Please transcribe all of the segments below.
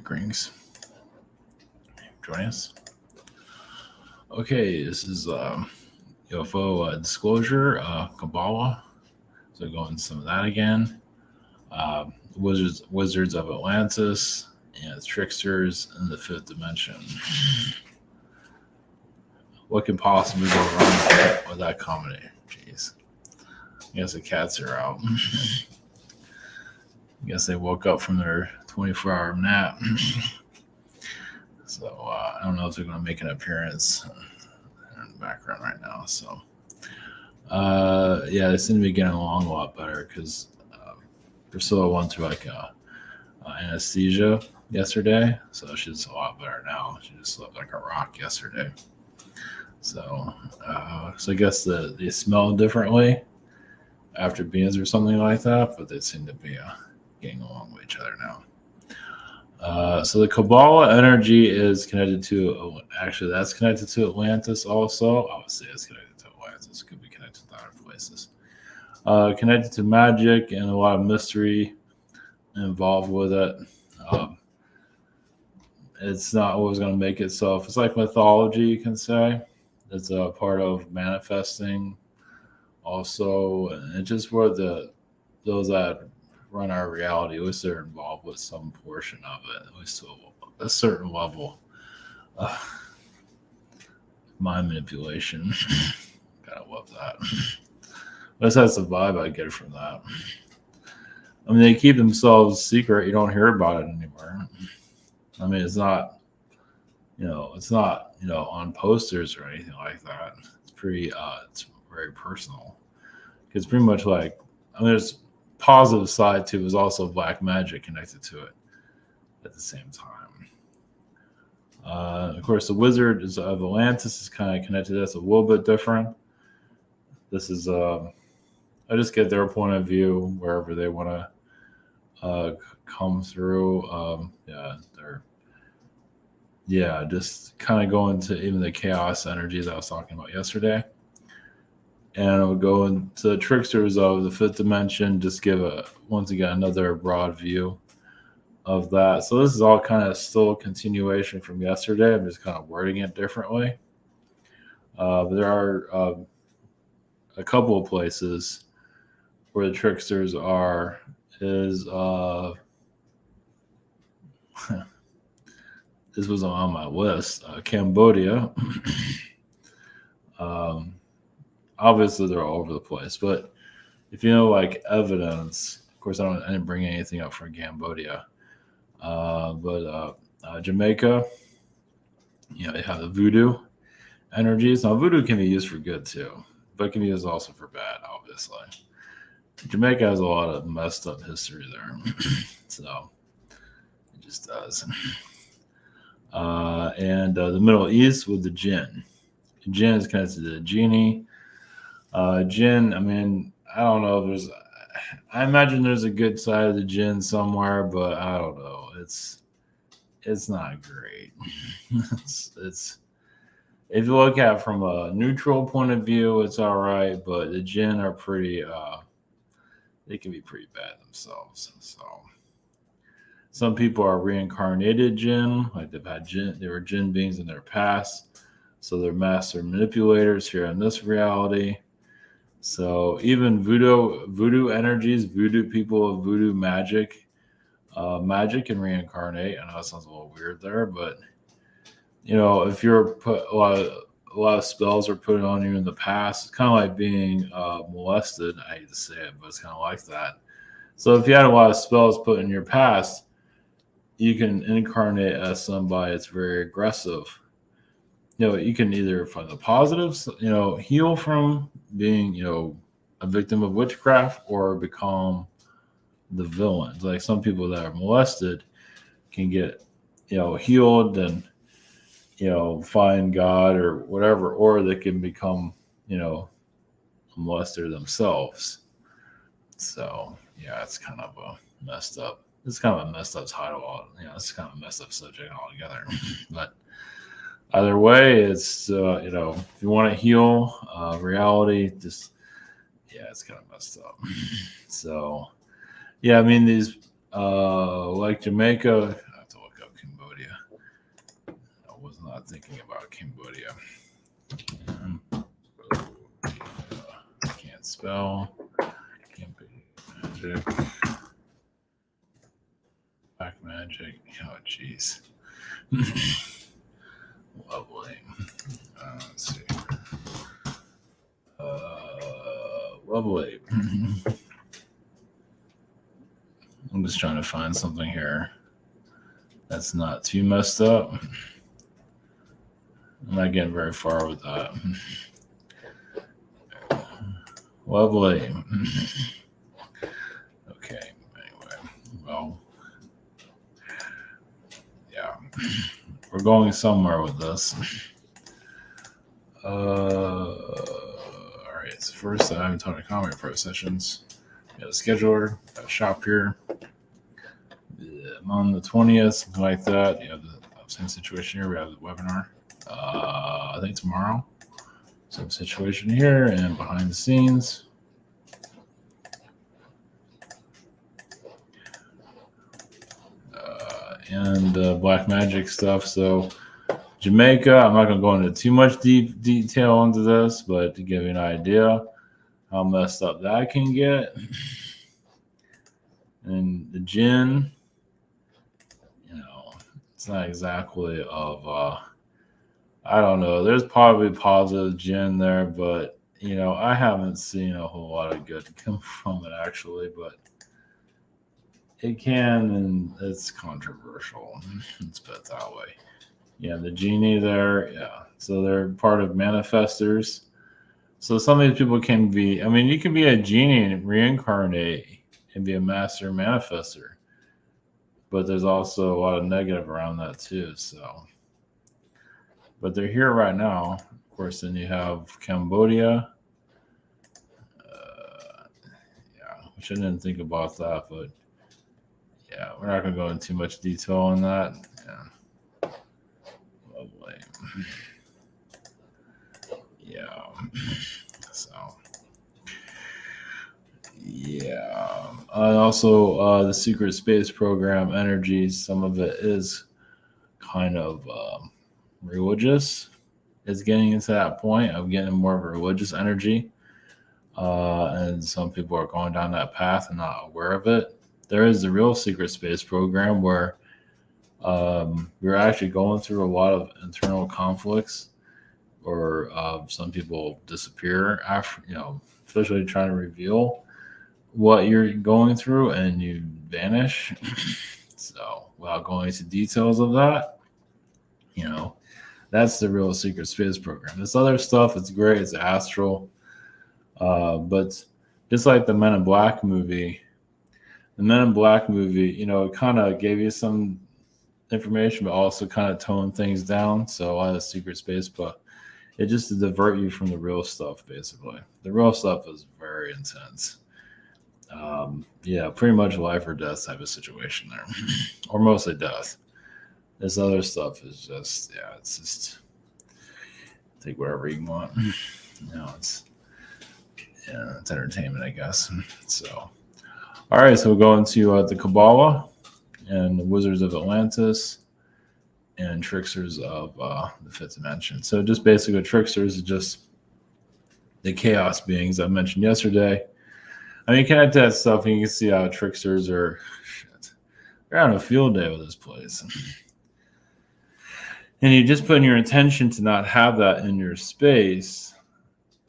Greetings. Join us. Okay, this is UFO disclosure, Kabbalah. So go into some of that again. Wizards of Atlantis and Tricksters in the fifth dimension. What could possibly go wrong with that comedy? Jeez. I guess the cats are out. I guess they woke up from their 24-hour nap. So I don't know if they're going to make an appearance in the background right now. So they seem to be getting along a lot better because Priscilla went through like anesthesia yesterday, so she's a lot better now. She just slept like a rock yesterday. So I guess they smell differently after beans or something like that, but they seem to be getting along with each other now. So the Kabbalah energy is connected to, actually that's connected to Atlantis also. I would say it's connected to Atlantis. It could be connected to other places. Connected to magic and a lot of mystery involved with it. It's not always going to make itself. It's like mythology, you can say. It's a part of manifesting also. And it's just where those that run our reality, at least they're involved with some portion of it, at least to a certain level. Mind manipulation. Gotta love that. At least that's the vibe I get from that. I mean, they keep themselves secret. You don't hear about it anymore. I mean, it's not on posters or anything like that. It's pretty, it's very personal. It's pretty much like, there's positive side to it is also black magic connected to it at the same time. Of course, the Wizard of Atlantis is kind of connected. That's a little bit different. This is, I just get their point of view wherever they want to come through. Just kind of go into even the chaos energies I was talking about yesterday. And I would go into Tricksters of the fifth dimension, just give once again another broad view of that. So this is all kind of still a continuation from yesterday. I'm just kind of wording it differently. But there are a couple of places where the Tricksters are. This was on my list. Cambodia. Obviously, they're all over the place. But if you know, like, evidence, of course, I didn't bring anything up for Cambodia. But Jamaica, they have the voodoo energies. Now, voodoo can be used for good, too. But it can be used also for bad, obviously. Jamaica has a lot of messed up history there. So, it just does. And the Middle East with the jinn. Jinn is connected to the genie. Jinn, I mean, I don't know if I imagine there's a good side of the jinn somewhere, but I don't know. It's not great. it's if you look at it from a neutral point of view, it's all right, but the jinn are pretty, they can be pretty bad themselves. So some people are reincarnated jinn, like they were jinn beings in their past. So they're master manipulators here in this reality. So even voodoo energies, voodoo people of voodoo magic can reincarnate. I know that sounds a little weird there, but if you're put a lot of spells are put on you in the past, it's kind of like being molested. I hate to say it, but it's kind of like that. So if you had a lot of spells put in your past, you can incarnate as somebody that's very aggressive. You can either find the positives, heal from being, a victim of witchcraft or become the villains. Like some people that are molested can get, healed and, find God or whatever, or they can become, a molester themselves. So, it's kind of a messed up. It's kind of a messed up title. It's kind of a messed up subject altogether. But either way, it's, if you want to heal reality, just, it's kind of messed up. So, I mean, these, like Jamaica, I have to look up not thinking about Cambodia. Can't spell. Can't be magic. Black magic. Oh, jeez. Lovely. Let's see. Lovely. I'm just trying to find something here that's not too messed up. I'm not getting very far with that. Lovely. Okay. Anyway, well, yeah, we're going somewhere with this. All right. So first, I haven't talked to comment pro sessions. We got a scheduler, got a shop here. On the 20th, something like that. You have the same situation here. We have the webinar. I think tomorrow. Same situation here and behind the scenes. And black magic stuff. So Jamaica, I'm not going to go into too much deep detail into this, but to give you an idea how messed up that can get. And the gin, it's not exactly of, I don't know. There's probably positive gin there, but, I haven't seen a whole lot of good come from it actually, but it can, and it's controversial. Let's put it that way. Yeah, the genie there, yeah. So they're part of manifestors. So some of these people can be, you can be a genie and reincarnate and be a master manifester. But there's also a lot of negative around that too. So, but they're here right now. Of course, then you have Cambodia. Which I didn't think about that, but yeah, we're not going to go into too much detail on that. Yeah. Lovely. Yeah. So. Yeah. Also, the secret space program energies, some of it is kind of religious. It's getting into that point of getting more of a religious energy. And some people are going down that path and not aware of it. There is the real secret space program where we're actually going through a lot of internal conflicts, or some people disappear after, especially trying to reveal what you're going through, and you vanish. So without going into details of that, that's the real secret space program. This other stuff, it's great, it's astral, but just like the Men in Black movie, it kind of gave you some information, but also kind of toned things down. So a lot of secret space, but it just to divert you from the real stuff. Basically, the real stuff is very intense. Pretty much life or death type of situation there, or mostly death. This other stuff is just, it's just take whatever you want. It's entertainment, I guess. So, all right, so we'll go into the Kabbalah and the Wizards of Atlantis and Tricksters of the Fifth Dimension. So just basically, Tricksters is just the chaos beings I mentioned yesterday. Connect to that stuff, and you can see how Tricksters are, they're on a field day with this place. And you just put in your intention to not have that in your space,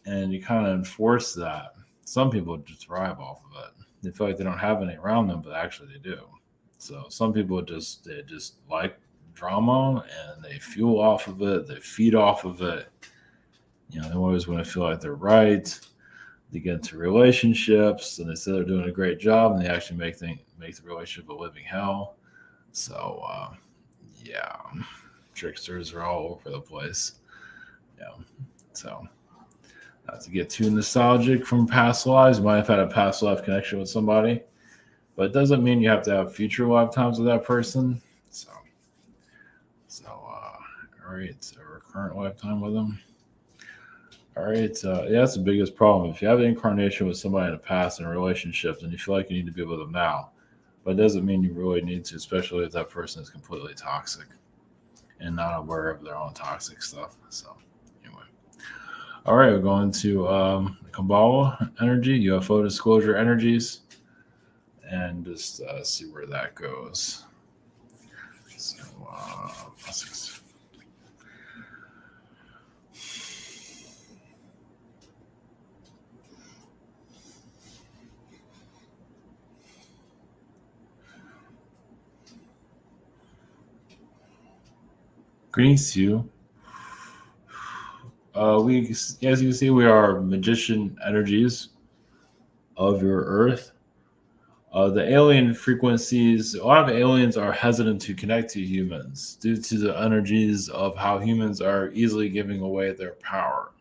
and you kind of enforce that. Some people just thrive off of it. They feel like they don't have any around them, but actually they do. So some people just like drama, and they fuel off of it. They feed off of it. They always want to feel like they're right. They get into relationships, and they say they're doing a great job, and they actually make the relationship a living hell. So, Tricksters are all over the place. So not to get too nostalgic from past lives. You might have had a past life connection with somebody, but it doesn't mean you have to have future lifetimes with that person. So all right, or current lifetime with them. All right, that's the biggest problem. If you have an incarnation with somebody in the past in a relationship, then you feel like you need to be with them now, but it doesn't mean you really need to, especially if that person is completely toxic. and not aware of their own toxic stuff. So anyway, all right, we're going to Kabbalah energy, UFO disclosure energies, and just see where that goes. So, greetings to you. As you can see, we are magician energies of your Earth. The alien frequencies, a lot of aliens are hesitant to connect to humans due to the energies of how humans are easily giving away their power.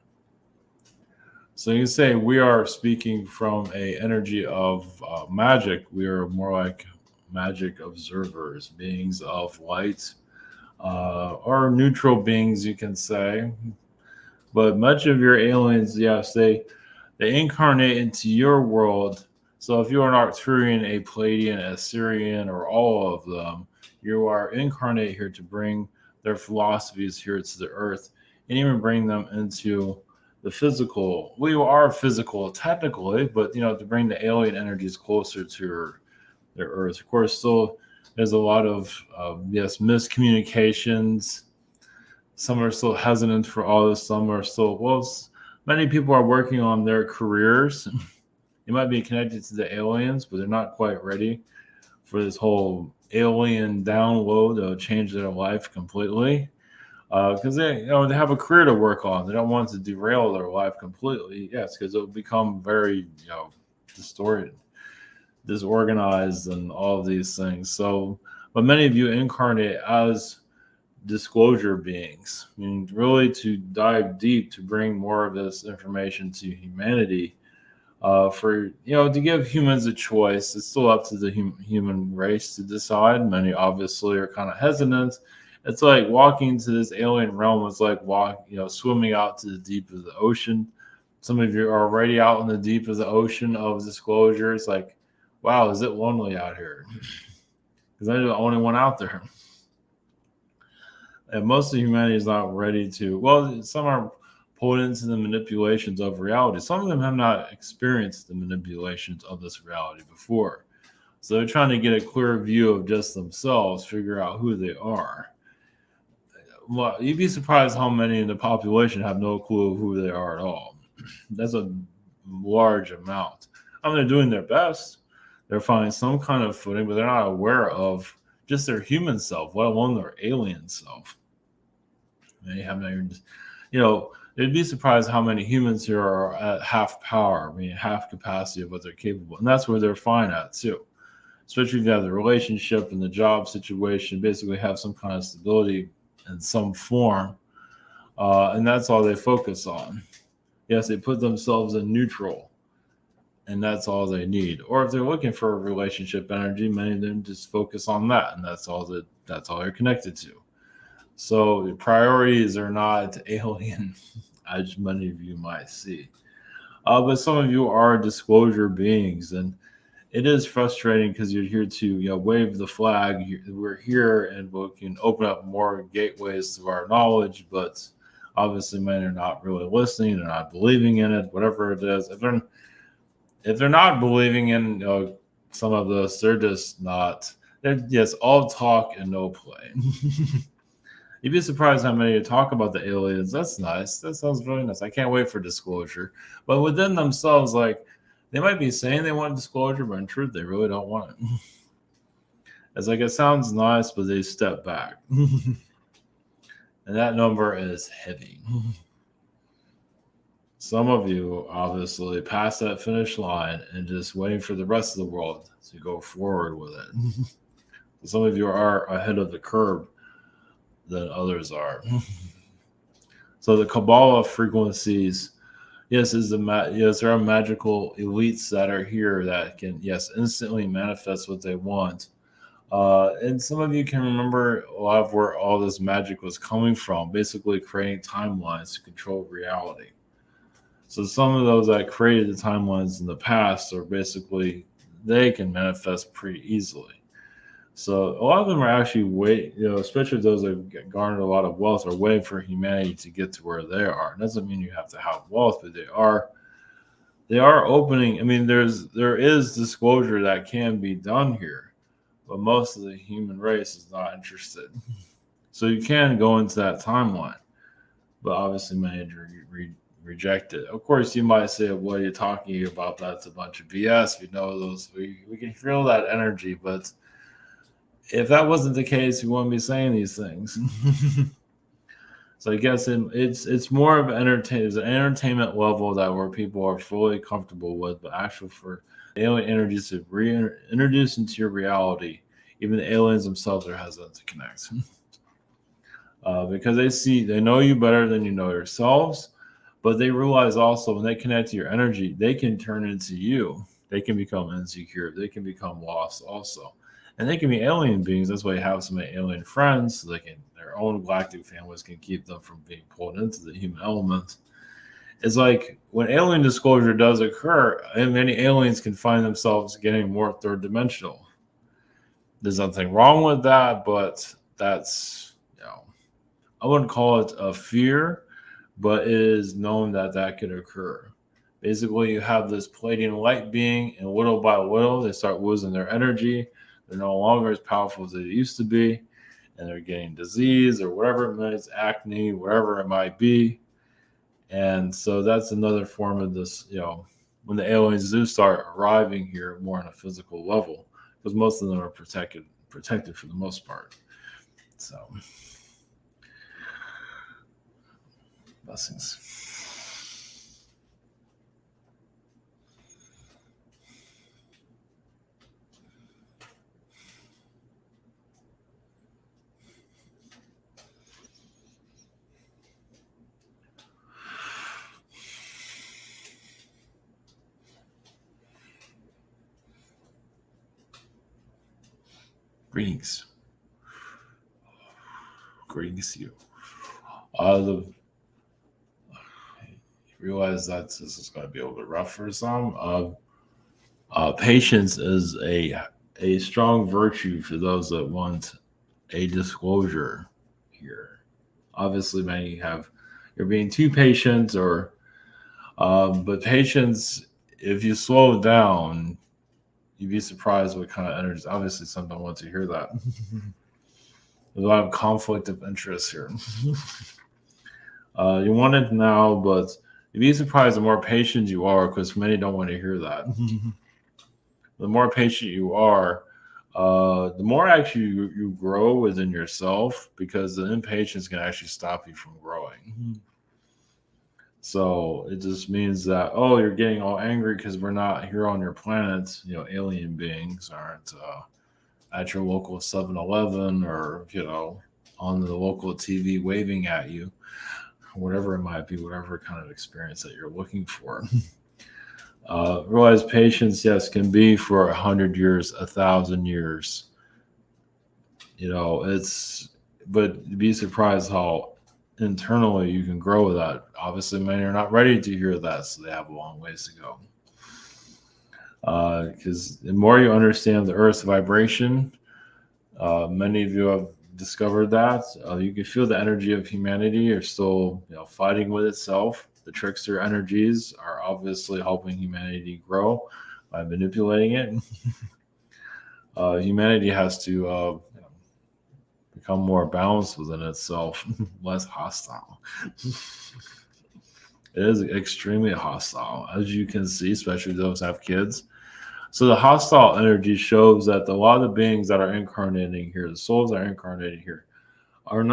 So you can say we are speaking from a energy of magic. We are more like magic observers, beings of light, or neutral beings, you can say. But much of your aliens, yes, they incarnate into your world. So if you are an Arcturian, a Palladian, a Syrian, or all of them, you are incarnate here to bring their philosophies here to the earth and even bring them into the physical. We are physical technically, but to bring the alien energies closer to their earth. Of course, still there's a lot of miscommunications. Some are still hesitant for all this. Some are still many people are working on their careers. They might be connected to the aliens, but they're not quite ready for this whole alien download to change their life completely. Because they have a career to work on. They don't want to derail their life completely. Yes, because it will become very distorted, disorganized, and all of these things. So, but many of you incarnate as disclosure beings, I mean, really to dive deep to bring more of this information to humanity. For to give humans a choice. It's still up to the human race to decide. Many obviously are kind of hesitant. It's like walking into this alien realm. It's like swimming out to the deep of the ocean. Some of you are already out in the deep of the ocean of disclosure. It's like, wow, is it lonely out here? Because I'm the only one out there. And most of humanity is not ready to. Well, some are pulled into the manipulations of reality. Some of them have not experienced the manipulations of this reality before. So they're trying to get a clear view of just themselves, figure out who they are. Well, you'd be surprised how many in the population have no clue of who they are at all. That's a large amount. I mean, they're doing their best. They're finding some kind of footing, but they're not aware of just their human self, let alone their alien self. They have they'd be surprised how many humans here are at half power, I mean, half capacity of what they're capable. And that's where they're fine at, too. Especially if you have the relationship and the job situation, basically have some kind of stability in some form. And that's all they focus on. Yes, they put themselves in neutral, and that's all they need. Or if they're looking for a relationship energy, many of them just focus on that, and that's all they're connected to. So the priorities are not alien, as many of you might see. But some of you are disclosure beings, and it is frustrating because you're here to wave the flag. We're here, and we can open up more gateways to our knowledge, but obviously many are not really listening. They're not believing in it, whatever it is. If they're not believing in some of this, they're just not. They're just all talk and no play. You'd be surprised how many talk about the aliens. That's nice. That sounds really nice. I can't wait for disclosure. But within themselves, like, they might be saying they want disclosure, but in truth, they really don't want it. It's like, it sounds nice, but they step back. And that number is heavy. Some of you obviously passed that finish line and just waiting for the rest of the world to go forward with it. Some of you are ahead of the curve than others are. So the Kabbalah frequencies, yes, there are magical elites that are here that can, instantly manifest what they want. And some of you can remember a lot of where all this magic was coming from, basically creating timelines to control reality. So some of those that created the timelines in the past are basically, they can manifest pretty easily. So a lot of them are actually especially those that have garnered a lot of wealth, are waiting for humanity to get to where they are. It doesn't mean you have to have wealth, but they are opening. I mean, there is disclosure that can be done here, but most of the human race is not interested. So you can go into that timeline, but obviously many reject it. Of course, you might say, "What are you talking about? That's a bunch of BS." We know those. We can feel that energy, but if that wasn't the case, we wouldn't be saying these things. So I guess it's more of it's an entertainment level that where people are fully comfortable with, but actually for alien energies to reintroduce into your reality, even the aliens themselves are hesitant to connect. Because they know you better than you know yourselves, but they realize also when they connect to your energy, they can turn into you. They can become insecure. They can become lost also. And they can be alien beings. That's why you have so many alien friends. So their own galactic families can keep them from being pulled into the human element. It's like when alien disclosure does occur, and many aliens can find themselves getting more third dimensional. There's nothing wrong with that, but that's, I wouldn't call it a fear, but it is known that that could occur. Basically, you have this Palladian light being, and little by little, they start losing their energy. They're no longer as powerful as they used to be, and they're getting disease or whatever it is, acne, whatever it might be. And so that's another form of this, when the aliens do start arriving here more on a physical level, because most of them are protected for the most part. So, blessings. Greetings. Greetings to you. Realize that this is going to be a little bit rough for some. Patience is a strong virtue for those that want a disclosure here. Obviously, many you're being too patient, but patience. If you slow down, you'd be surprised what kind of energy. Obviously, some don't want to hear that. There's a lot of conflict of interest here. You want it now, but you'd be surprised the more patient you are, because many don't want to hear that. The more patient you are, the more actually you grow within yourself, because the impatience can actually stop you from growing. So it just means that, you're getting all angry because we're not here on your planet. Alien beings aren't at your local 7-Eleven or, on the local TV waving at you, whatever it might be, whatever kind of experience that you're looking for. Realize patience, yes, can be for 100 years, 1,000 years. But be surprised how internally you can grow with that. Obviously, many are not ready to hear that, so they have a long ways to go. Because the more you understand the Earth's vibration, many of you have discovered that you can feel the energy of humanity are still, fighting with itself. The trickster energies are obviously helping humanity grow by manipulating it. Humanity has to become more balanced within itself, less hostile. It is extremely hostile, as you can see, especially those who have kids. So the hostile energy shows that a lot of the beings that are incarnating here, the souls that are incarnating here, they're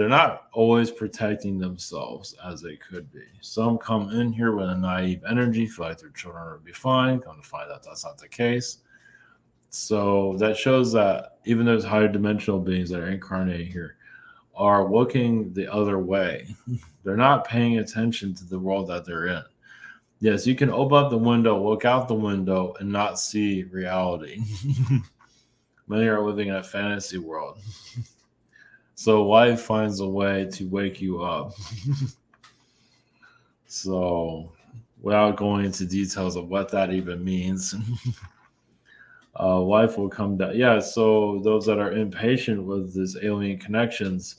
not always protecting themselves as they could be. Some come in here with a naive energy, feel like their children will be fine, come to find out that's not the case. So that shows that even those higher dimensional beings that are incarnating here are looking the other way. They're not paying attention to the world that they're in. Yes, you can open up the window, look out the window, and not see reality. Many are living in a fantasy world. So life finds a way to wake you up. So without going into details of what that even means, Life will come down. Yeah, so those that are impatient with these alien connections,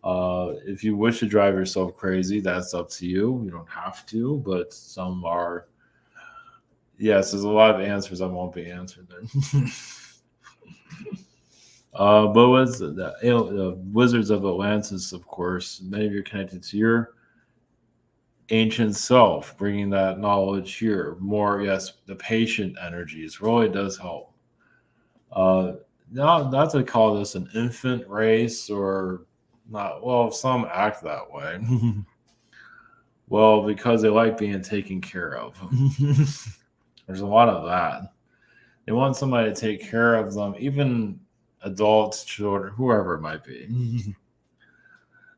if you wish to drive yourself crazy, that's up to you. You don't have to, but some are. Yes, there's a lot of answers that won't be answered then. But was the Wizards of Atlantis, of course, many of you are connected to your ancient self, bringing that knowledge here. More, yes, the patient energies really does help. Uh, not to call this an infant race or not. Well, some act that way. Well, because they like being taken care of. There's a lot of that. They want somebody to take care of them, even adults, children, whoever it might be.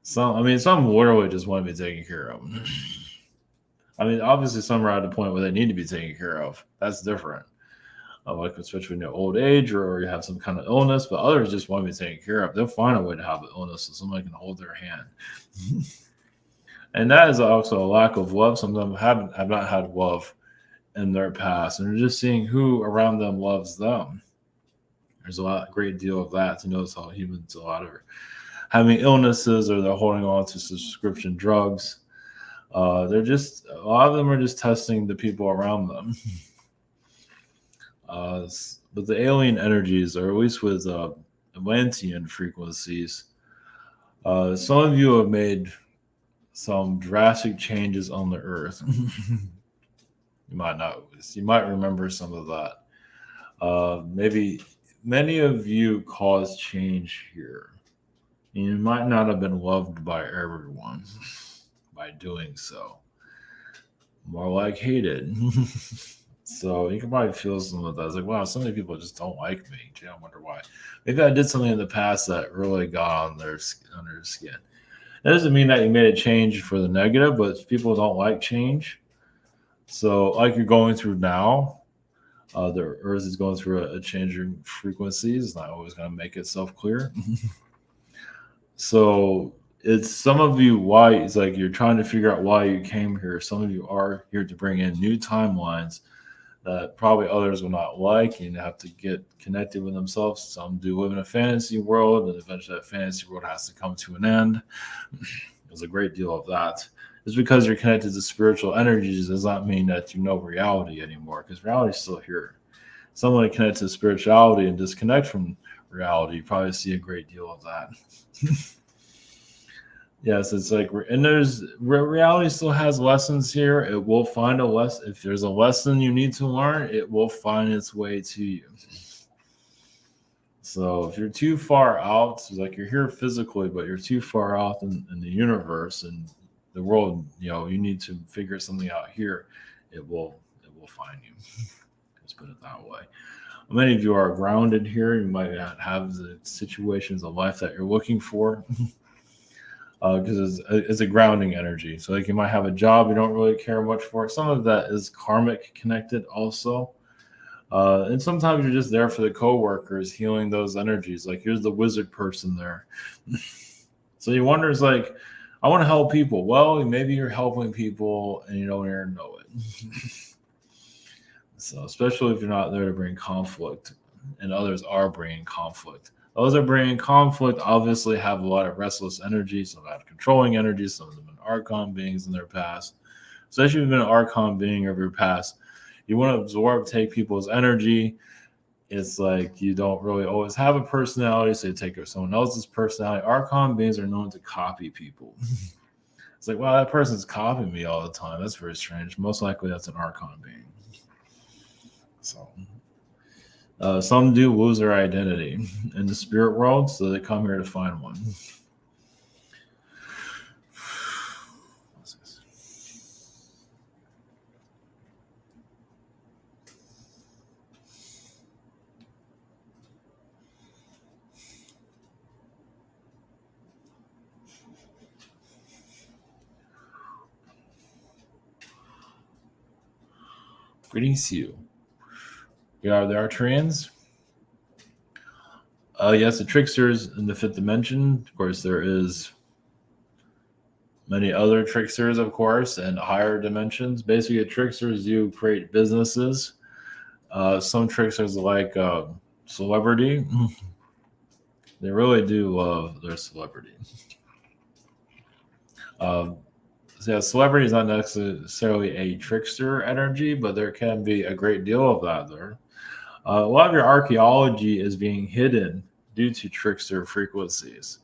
Some literally just want to be taken care of. I mean, obviously, some are at a point where they need to be taken care of. That's different. Like especially when you're old age or you have some kind of illness, but others just want to be taken care of. They'll find a way to have an illness so somebody can hold their hand. And that is also a lack of love. Some of them have not had love in their past, and they're just seeing who around them loves them. There's great deal of that to notice how humans a lot are having illnesses or they're holding on to subscription drugs. They're just a lot of them are just testing the people around them. But the alien energies, or at least with Atlantean frequencies, some of you have made some drastic changes on the Earth. You might not. You might remember some of that. Maybe many of you caused change here. You might not have been loved by everyone by doing so. More like hated. So you can probably feel some of that. It's like, wow, so many people just don't like me. Gee, I wonder why. Maybe I did something in the past that really got on their skin. That doesn't mean that you made a change for the negative, but people don't like change. So, like you're going through now, the Earth is going through a changing frequencies. It's not always going to make itself clear. So, it's some of you why it's like you're trying to figure out why you came here. Some of you are here to bring in new timelines that probably others will not like and have to get connected with themselves. Some do live in a fantasy world, and eventually that fantasy world has to come to an end. There's a great deal of that. Just because you're connected to spiritual energies does not mean that you know reality anymore, because reality is still here. Someone connected to spirituality and disconnect from reality, you probably see a great deal of that. Yes, it's like, and there's reality still has lessons here. It will find a lesson. If there's a lesson you need to learn, it will find its way to you. So if you're too far out, it's like you're here physically, but you're too far out in the universe and the world, you need to figure something out here. It will find you. Let's put it that way. Many of you are grounded here. You might not have the situations of life that you're looking for. Because it's a grounding energy. So like you might have a job you don't really care much for. Some of that is karmic connected also. And sometimes you're just there for the coworkers, healing those energies. Like here's the wizard person there. So you wonder, it's like, I want to help people. Well, maybe you're helping people and you don't even know it. So especially if you're not there to bring conflict and others are bringing conflict. Those are bringing conflict obviously have a lot of restless energy, some have controlling energy, some of them are archon beings in their past. Especially if you've been an archon being of your past, you want to absorb, take people's energy. It's like you don't really always have a personality, so you take someone else's personality. Archon beings are known to copy people. It's like, wow, that person's copying me all the time. That's very strange. Most likely that's an archon being. So some do lose their identity in the spirit world, so they come here to find one. Greetings to you. We are the Arturians. Yes, the Tricksters in the fifth dimension. Of course, there is many other Tricksters, of course, and higher dimensions. Basically, Tricksters do create businesses Some tricksters like celebrity. They really do love their celebrity. Um, so yeah, celebrity is not necessarily a trickster energy, but there can be a great deal of that there. A lot of your archaeology is being hidden due to trickster frequencies.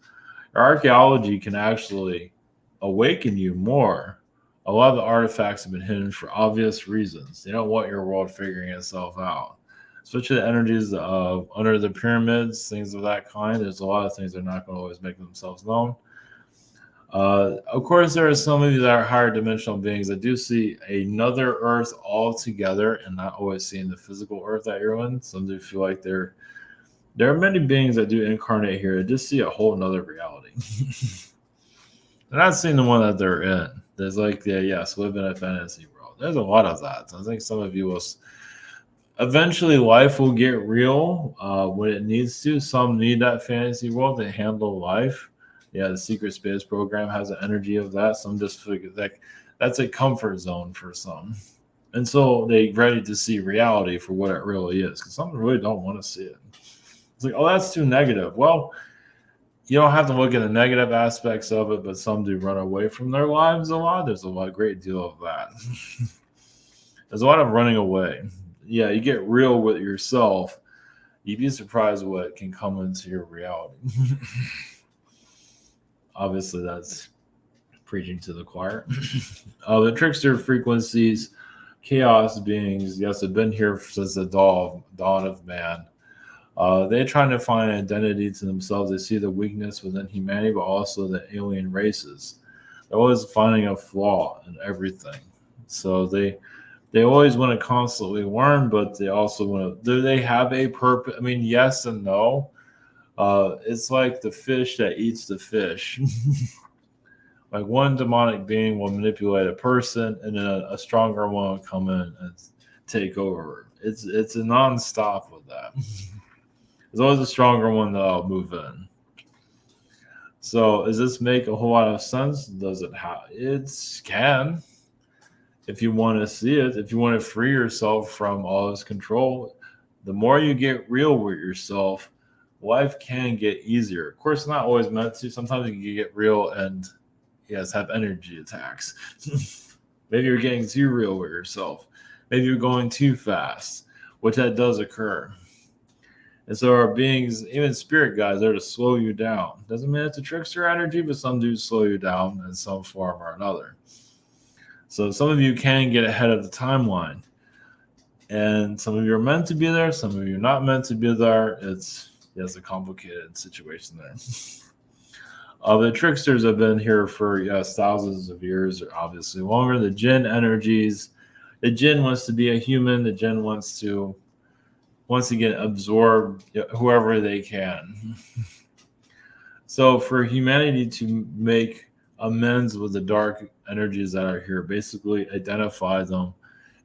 Your archaeology can actually awaken you more. A lot of the artifacts have been hidden for obvious reasons. They don't want your world figuring itself out. Especially the energies of under the pyramids, things of that kind. There's a lot of things that are not going to always make themselves known. Of course, there are some of you that are higher dimensional beings that do see another Earth altogether and not always seeing the physical Earth that you're in. Some do feel like there are many beings that do incarnate here that just see a whole nother reality. They're not seeing the one that they're in. There's like, yeah, yes, live in a fantasy world. There's a lot of that. So I think some of you will. Eventually, life will get real when it needs to. Some need that fantasy world to handle life. Yeah, the secret space program has an energy of that. Some just figure that that's a comfort zone for some. And so they ready to see reality for what it really is. Because some really don't want to see it. It's like, oh, that's too negative. Well, you don't have to look at the negative aspects of it, but some do run away from their lives a lot. There's great deal of that. There's a lot of running away. Yeah, you get real with yourself. You'd be surprised what can come into your reality. Obviously, that's preaching to the choir. The trickster frequencies, chaos beings, yes, have been here since the dawn of man. They're trying to find an identity to themselves. They see the weakness within humanity, but also the alien races. They're always finding a flaw in everything. So they always want to constantly learn, but they also want to. Do they have a purpose? I mean, yes and no. It's like the fish that eats the fish. Like one demonic being will manipulate a person, and then a stronger one will come in and take over. It's a nonstop with that. There's always a stronger one that'll move in. So, does this make a whole lot of sense? Does it have? It can, if you want to see it. If you want to free yourself from all this control, the more you get real with yourself, life can get easier. Of course, not always meant to. Sometimes you can get real and yes, have energy attacks. Maybe you're getting too real with yourself. Maybe you're going too fast, which that does occur. And so our beings, even spirit guides, are to slow you down. Doesn't mean it's a trickster energy, but some do slow you down in some form or another. So some of you can get ahead of the timeline. And some of you are meant to be there, some of you are not meant to be there. It's a complicated situation there. The tricksters have been here for thousands of years, or obviously longer. The jinn energies, the jinn wants to be a human. The jinn wants to get absorbed whoever they can. So for humanity to make amends with the dark energies that are here, basically identify them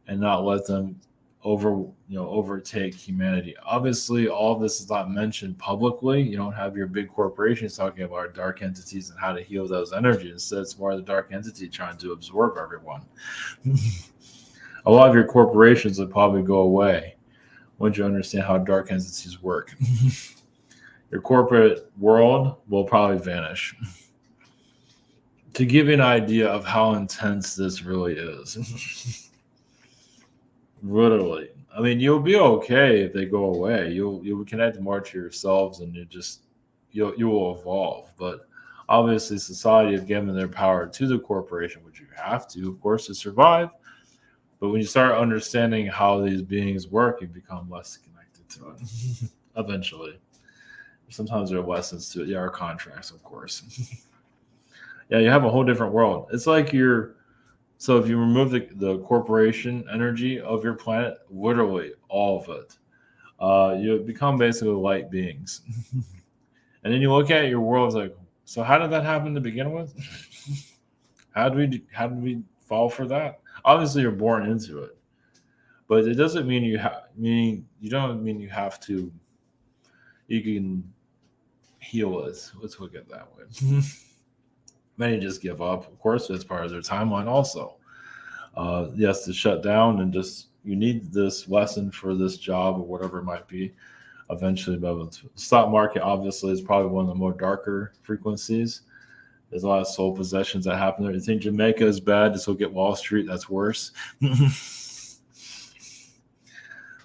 and not let them overtake humanity. Obviously, all of this is not mentioned publicly. You don't have your big corporations talking about dark entities and how to heal those energies. Instead, it's more the dark entity trying to absorb everyone. A lot of your corporations would probably go away once you understand how dark entities work. Your corporate world will probably vanish. To give you an idea of how intense this really is. Literally. I mean, you'll be okay if they go away. You'll connect more to yourselves, and you will evolve. But obviously, society have given their power to the corporation, which you have to, of course, to survive. But when you start understanding how these beings work, you become less connected to it. Eventually, sometimes there are lessons to it. There are contracts, of course. Yeah, you have a whole different world. It's like so if you remove the corporation energy of your planet, literally all of it, you become basically light beings. And then you look at your world, it's like, so how did that happen to begin with? How did we fall for that? Obviously, you're born into it, but it doesn't mean you have to. You can heal it. Let's look at it that way. Many just give up. Of course, that's part of their timeline also. Yes, to shut down and just you need this lesson for this job or whatever it might be eventually. But the stock market obviously is probably one of the more darker frequencies. There's a lot of soul possessions that happen there. You think Jamaica is bad? Just look at Wall Street. That's worse. It's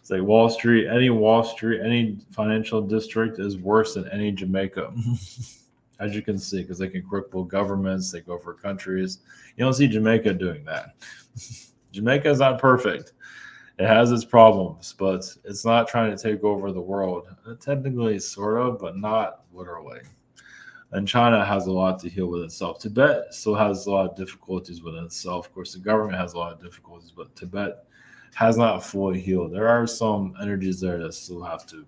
like Wall Street, any financial district is worse than any Jamaica. As you can see, because they can cripple governments, they go for countries. You don't see Jamaica doing that. Jamaica is not perfect. It has its problems, but it's not trying to take over the world. Technically, sort of, but not literally. And China has a lot to heal with itself. Tibet still has a lot of difficulties within itself. Of course, the government has a lot of difficulties, but Tibet has not fully healed. There are some energies there that still have to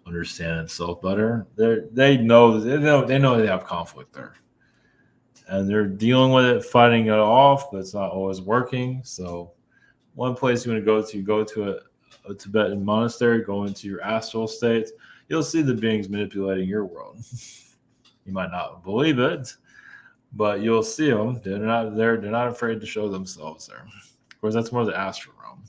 understand itself better. They know they have conflict there, and they're dealing with it, fighting it off, but it's not always working. So, one place you want to go to a Tibetan monastery, go into your astral state. You'll see the beings manipulating your world. You might not believe it, but you'll see them. They're not afraid to show themselves there. Of course, that's more the astral realm.